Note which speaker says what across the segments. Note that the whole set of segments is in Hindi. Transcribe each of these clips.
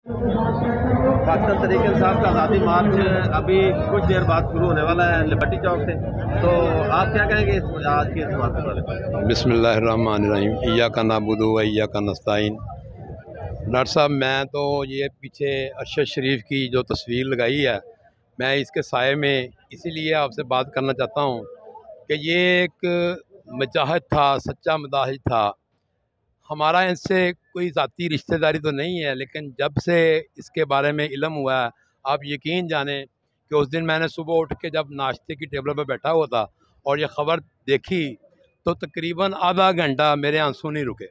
Speaker 1: पाकिस्तान तहरीक इंसाफ का आज़ादी मार्च अभी कुछ देर बाद शुरू होने वाला है लिबर्टी चौक से, तो आप क्या कहेंगे आज के इस मार्च के बारे में?
Speaker 2: बिस्मिल्लाहिर्रहमानिर्रहीम, इय्याका नअबुदु व इय्याका नस्तईन। डॉक्टर साहब, मैं तो ये पीछे अरशद शरीफ की जो तस्वीर लगाई है, मैं इसके साये में इसीलिए आपसे बात करना चाहता हूँ कि ये एक मुजाहिद था, सच्चा मुजाहिद था। हमारा इनसे कोई ज़ाती रिश्तेदारी तो नहीं है, लेकिन जब से इसके बारे में इल्म हुआ है, आप यकीन जानें कि उस दिन मैंने सुबह उठ के जब नाश्ते की टेबल पर बैठा हुआ था और ये ख़बर देखी तो तकरीबन आधा घंटा मेरे आंसू नहीं रुके।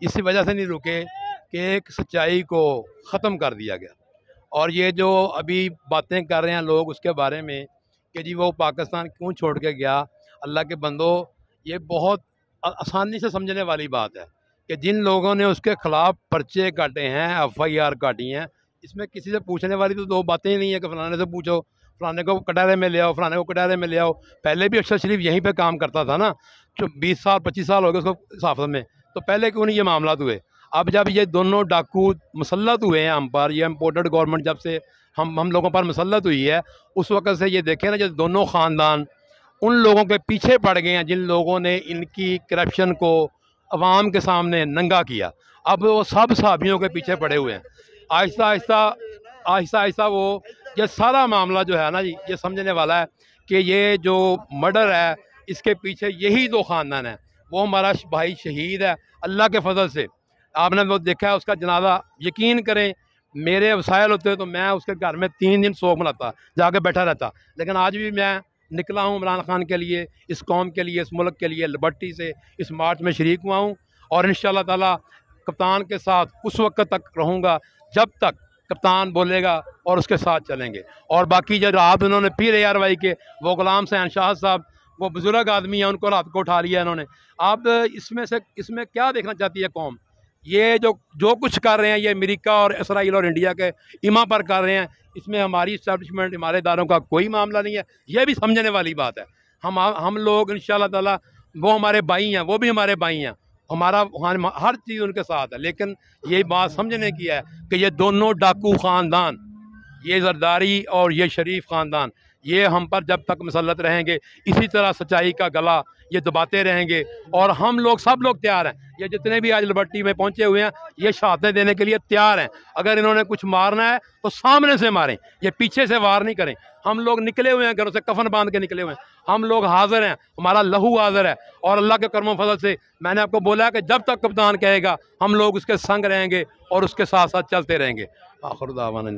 Speaker 2: इसी वजह से नहीं रुके कि एक सच्चाई को ख़त्म कर दिया गया। और ये जो अभी बातें कर रहे हैं लोग उसके बारे में कि जी वो पाकिस्तान क्यों छोड़ के गया, अल्लाह के बंदो, ये बहुत आसानी से समझने वाली बात है कि जिन लोगों ने उसके ख़िलाफ़ पर्चे काटे हैं, FIR काटी हैं, इसमें किसी से पूछने वाली तो दो बातें ही नहीं है कि फ़लाने से पूछो, फ़लाने को कटहरे में ले आओ, फ़लाने को कटहरे में ले आओ। पहले भी अरशद शरीफ यहीं पे काम करता था ना, जो 20 साल 25 साल हो गए उसको सहाफ़त में, तो पहले क्यों नहीं ये मामला हुए? अब जब ये दोनों डाकू मुसल्लत हुए हैं हम पर, ये इम्पोर्टेड गवर्नमेंट जब से हम लोगों पर मुसल्लत हुई है, उस वक़्त से ये देखें ना, जो दोनों ख़ानदान उन लोगों के पीछे पड़ गए हैं जिन लोगों ने इनकी करप्शन को अवाम के सामने नंगा किया। अब वो सब साबियों के पीछे पड़े हुए हैं। आहिस्ता आहिस्ता वो ये सारा मामला जो है ना जी, ये समझने वाला है कि ये जो मर्डर है इसके पीछे यही दो ख़ानदान है। वो हमारा भाई शहीद है अल्लाह के फजल से, आपने वो देखा है उसका जनाजा। यकीन करें मेरे वसायल होते तो मैं उसके घर में 3 दिन सोग मनाता, जाके बैठा रहता, लेकिन आज भी मैं निकला हूँ इमरान खान के लिए, इस कौम के लिए, इस मुल्क के लिए, लिबर्टी से इस मार्च में शरीक हुआ हूँ। और इंशाअल्लाह ताला कप्तान के साथ उस वक्त तक रहूँगा जब तक कप्तान बोलेगा और उसके साथ चलेंगे। और बाकी जो रात उन्होंने पी ARY के वो गुलाम हुसैन शाह साहब, वो बुज़ुर्ग आदमी है, उनको रात को उठा लिया इन्होंने। आप इसमें क्या देखना चाहती है कौम? ये जो कुछ कर रहे हैं ये अमेरिका और इसराइल और इंडिया के इमा पर कर रहे हैं, इसमें हमारी इस्टेब्लिशमेंट, हमारे इदारों का कोई मामला नहीं है। ये भी समझने वाली बात है। हम लोग इंशाअल्लाह ताला, वो हमारे भाई हैं, वो भी हमारे भाई हैं, हमारा हर चीज़ उनके साथ है। लेकिन ये बात समझने की है कि ये दोनों डाकू ख़ानदान, ये जरदारी और ये शरीफ ख़ानदान, ये हम पर जब तक मुसल्लत रहेंगे इसी तरह सच्चाई का गला ये दबाते रहेंगे। और हम लोग सब लोग तैयार हैं, ये जितने भी आज लिबर्टी में पहुंचे हुए हैं ये शहादतें देने के लिए तैयार हैं। अगर इन्होंने कुछ मारना है तो सामने से मारें, ये पीछे से वार नहीं करें। हम लोग निकले हुए हैं, घरों से कफन बांध के निकले हुए हैं, हम लोग हाजिर हैं, हमारा लहू हाजिर है। और अल्लाह के करम फजल से मैंने आपको बोला है कि जब तक कप्तान कहेगा हम लोग उसके संग रहेंगे और उसके साथ साथ चलते रहेंगे। आखिर दावाना।